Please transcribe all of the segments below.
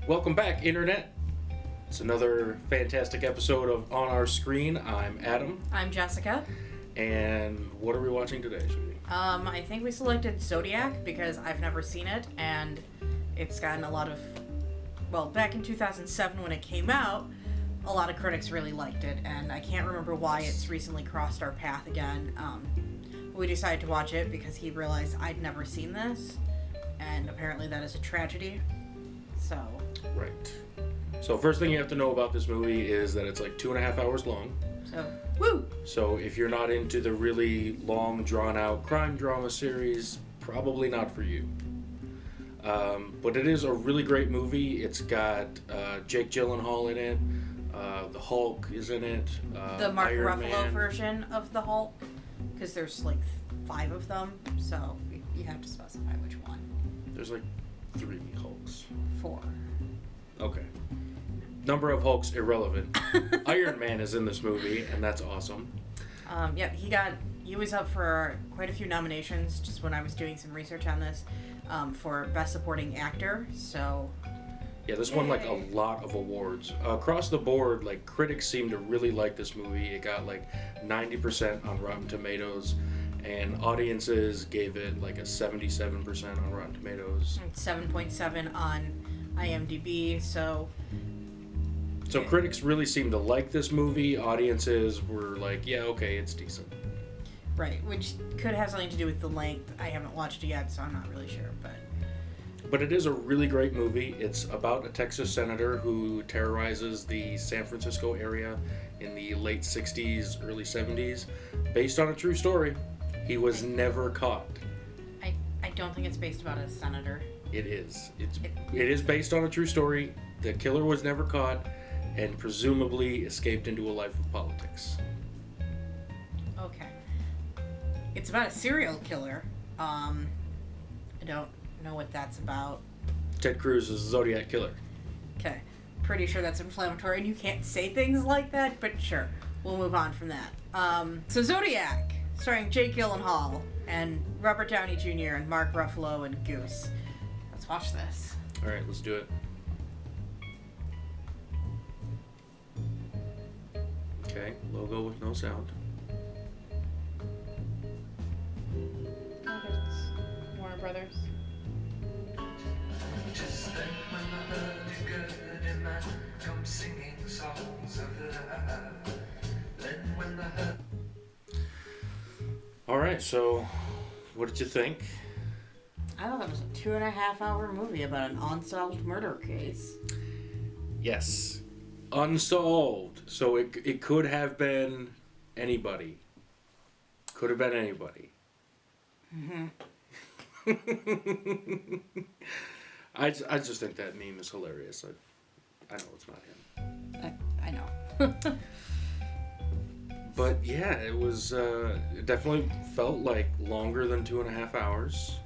Welcome back, Internet. It's another fantastic episode of On Our Screen. I'm Adam. I'm Jessica. And what are we watching today, sweetie? I think we selected Zodiac because I've never seen it, and it's gotten a lot of... Well, back in 2007 when it came out, a lot of critics really liked it, and I can't remember why it's recently crossed our path again. We decided to watch it because he realized I'd never seen this, and apparently that is a tragedy. So... Right. So first thing you have to know about this movie is that it's like 2.5 hours long. So, woo! So if you're not into the really long, drawn-out crime drama series, probably not for you. But it is a really great movie. It's got Jake Gyllenhaal in it. The Hulk is in it. The Mark Iron Ruffalo Man. version of the Hulk, because there's like 5 of them, so you have to specify which one. There's like 3 Hulks. 4. Okay. Number of Hulks irrelevant. Iron Man is in this movie, and that's awesome. Yeah, he was up for quite a few nominations just when I was doing some research on this for Best Supporting Actor. So yeah, this won like a lot of awards across the board. Like critics seem to really like this movie. It got like 90% on Rotten Tomatoes, and audiences gave it like a 77% on Rotten Tomatoes. 7.7 on IMDb. So critics really seem to like this movie. Audiences were like, yeah, okay, it's decent. Right, which could have something to do with the length. I haven't watched it yet, so I'm not really sure. But it is a really great movie. It's about a Texas senator who terrorizes the San Francisco area in the late 60s, early 70s. Based on a true story. He was never caught. I don't think it's based about a senator. It is. It is based on a true story. The killer was never caught and presumably escaped into a life of politics. Okay. It's about a serial killer. I don't know what that's about. Ted Cruz is a Zodiac killer. Okay. Pretty sure that's inflammatory and you can't say things like that, but sure. We'll move on from that. So Zodiac, starring Jake Gyllenhaal and Robert Downey Jr. and Mark Ruffalo and Goose. Let's watch this. All right, let's do it. Okay, logo with no sound. Oh, it's Warner Brothers. Just then when I heard you good and I come singing songs of love. Then when I heard... Alright, so what did you think? I thought that was a 2.5-hour movie about an unsolved murder case. Yes. Unsolved. So it could have been anybody. Could have been anybody. Mm-hmm. I just think that meme is hilarious. I know it's not him. I know. But yeah, it was. It definitely felt like longer than 2.5 hours.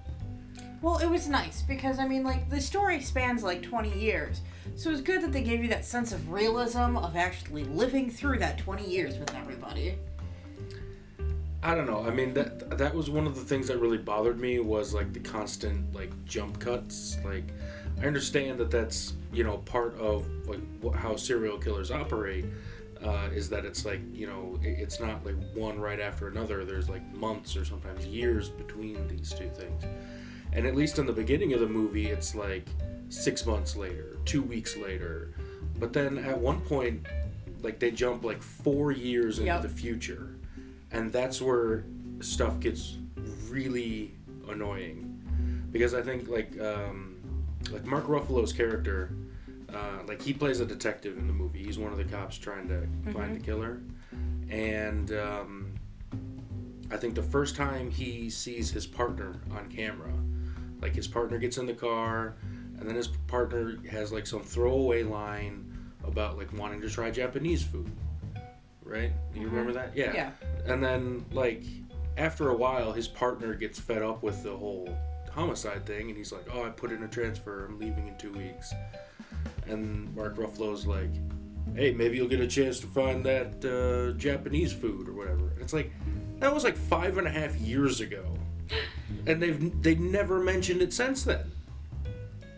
Well, it was nice because, I mean, like, the story spans like 20 years. So it was good that they gave you that sense of realism of actually living through that 20 years with everybody. I don't know. I mean, that was one of the things that really bothered me was like the constant like jump cuts. Like, I understand that that's, you know, part of like how serial killers operate. Is that it's like, you know, it's not like one right after another. There's like months or sometimes years between these two things. And at least in the beginning of the movie, it's like 6 months later, 2 weeks later. But then at one point, like they jump like 4 years into the future. And that's where stuff gets really annoying. Because I think like Mark Ruffalo's character, like he plays a detective in the movie. He's one of the cops trying to find the killer. And I think the first time he sees his partner on camera, like his partner gets in the car, and then his partner has like some throwaway line about like wanting to try Japanese food. Right? You remember that? Yeah. And then like after a while his partner gets fed up with the whole homicide thing and he's like, oh, I put in a transfer, I'm leaving in 2 weeks. And Mark Ruffalo's like, hey, maybe you'll get a chance to find that Japanese food or whatever. And it's like, that was like 5.5 years ago. And they've never mentioned it since then.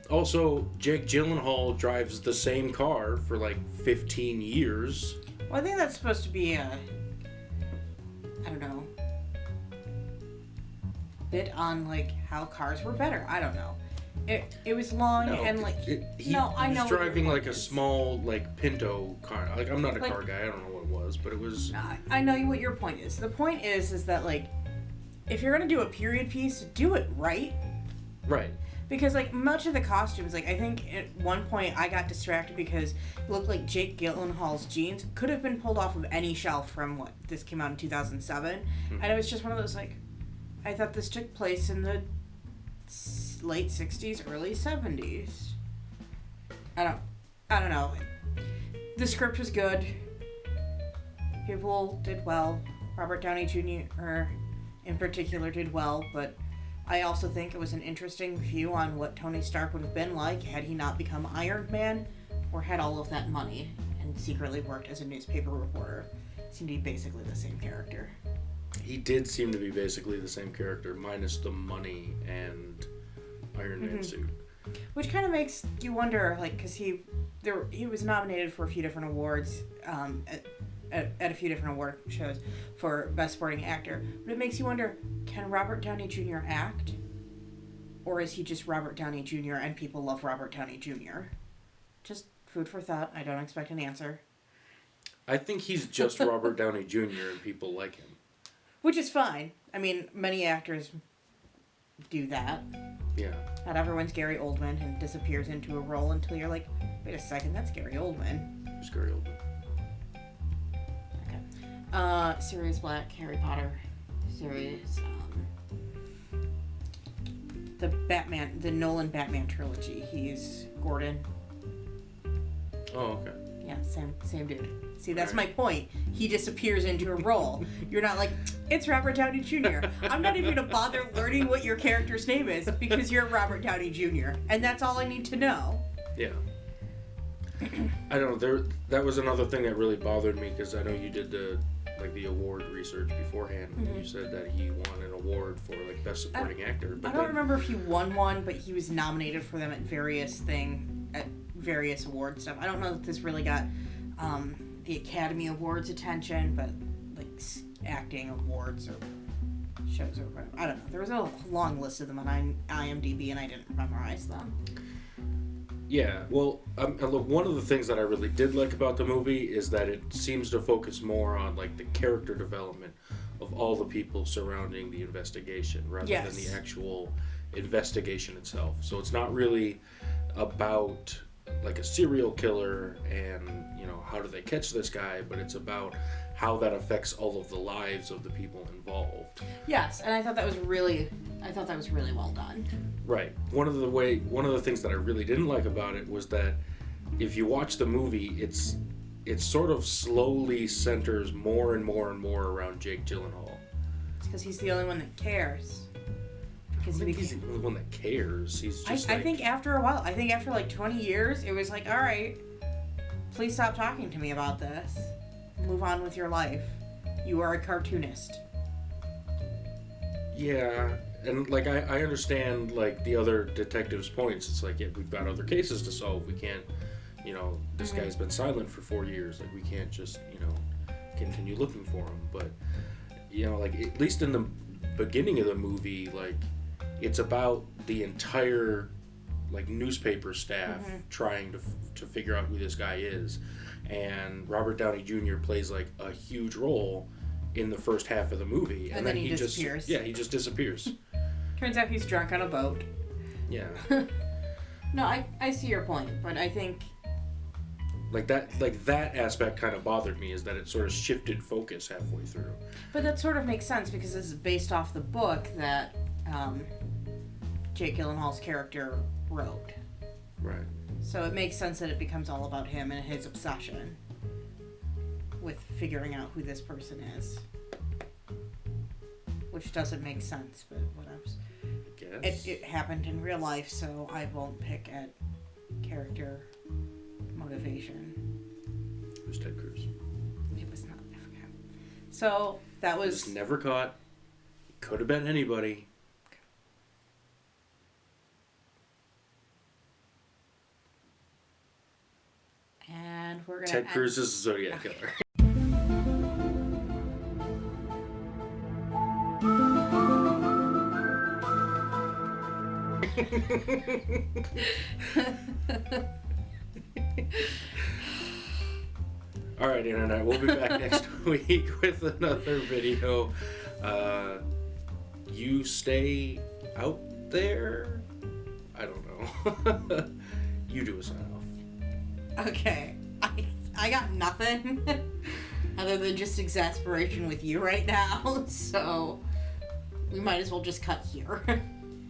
Also, Jake Gyllenhaal drives the same car for like 15 years. Well, I think that's supposed to be a, I don't know, bit on like how cars were better. I don't know. It was long and like I know he was driving like a small like Pinto car. Like I'm not a like, car guy. I don't know what it was, but it was. I know what your point is. The point is that like if you're gonna do a period piece, do it right. Right. Because like much of the costumes, like I think at one point I got distracted because it looked like Jake Gyllenhaal's jeans could have been pulled off of any shelf from what this came out in 2007, and it was just one of those like, I thought this took place in the late 60s, early 70s. I don't know. The script was good. People did well. Robert Downey Jr. in particular did well, but I also think it was an interesting view on what Tony Stark would have been like had he not become Iron Man or had all of that money and secretly worked as a newspaper reporter. Seemed to be basically the same character. He did seem to be basically the same character, minus the money and Iron Man suit. Which kind of makes you wonder, like, because he was nominated for a few different awards at a few different award shows for Best Supporting Actor. But it makes you wonder, can Robert Downey Jr. act? Or is he just Robert Downey Jr. and people love Robert Downey Jr.? Just food for thought. I don't expect an answer. I think he's just Robert Downey Jr. and people like him. Which is fine. I mean, many actors do that. Yeah. Not everyone's Gary Oldman and disappears into a role until you're like, wait a second, that's Gary Oldman. Who's Gary Oldman? Okay. Sirius Black, Harry Potter series. The Nolan Batman trilogy. He's Gordon. Oh, okay. Yeah, same dude. See, that's my point. He disappears into a role. You're not like, it's Robert Downey Jr. I'm not even going to bother learning what your character's name is because you're Robert Downey Jr. And that's all I need to know. Yeah. I don't know. That was another thing that really bothered me because I know you did the award research beforehand. And you said that he won an award for like Best Supporting Actor. But I don't remember if he won one, but he was nominated for them at various award stuff. I don't know if this really got the Academy Awards attention, but like acting awards or shows or whatever. I don't know. There was a long list of them on IMDb, and I didn't memorize them. Yeah, well, look, one of the things that I really did like about the movie is that it seems to focus more on like the character development of all the people surrounding the investigation rather than the actual investigation itself. So it's not really about like a serial killer and, you know, how do they catch this guy, but it's about how that affects all of the lives of the people involved. Yes, and I thought that was really well done. Right. One of the things that I really didn't like about it was that if you watch the movie, it sort of slowly centers more and more and more around Jake Gyllenhaal. It's because he's the only one that cares. Because he's the only one that cares. He's just I think after a while, after like 20 years, it was like, all right, please stop talking to me about this. Move on with your life. You are a cartoonist. Yeah, and like I understand like the other detectives' points. It's like, yeah, we've got other cases to solve. We can't, you know, this guy's been silent for 4 years. Like we can't just, you know, continue looking for him. But you know, like at least in the beginning of the movie, like it's about the entire like newspaper staff trying to figure out who this guy is, and Robert Downey Jr. plays like a huge role in the first half of the movie, and then he disappears. He just disappears. Turns out he's drunk on a boat. Yeah. No, I see your point, but I think that aspect kind of bothered me, is that it sort of shifted focus halfway through. But that sort of makes sense because this is based off the book that Jake Gyllenhaal's character wrote. Right. So it makes sense that it becomes all about him and his obsession with figuring out who this person is. Which doesn't make sense, but whatever. I guess. It happened in real life, so I won't pick at character motivation. It was Ted Cruz. It was not. I forgot. So that was never caught. Could have been anybody. And we're gonna Ted Cruz is a Zodiac killer. Alright, Internet, we'll be back next week with another video. You stay out there? I don't know. You do a sign off. Okay. I got nothing other than just exasperation with you right now, so we might as well just cut here.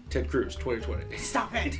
Ted Cruz, 2020. Stop it.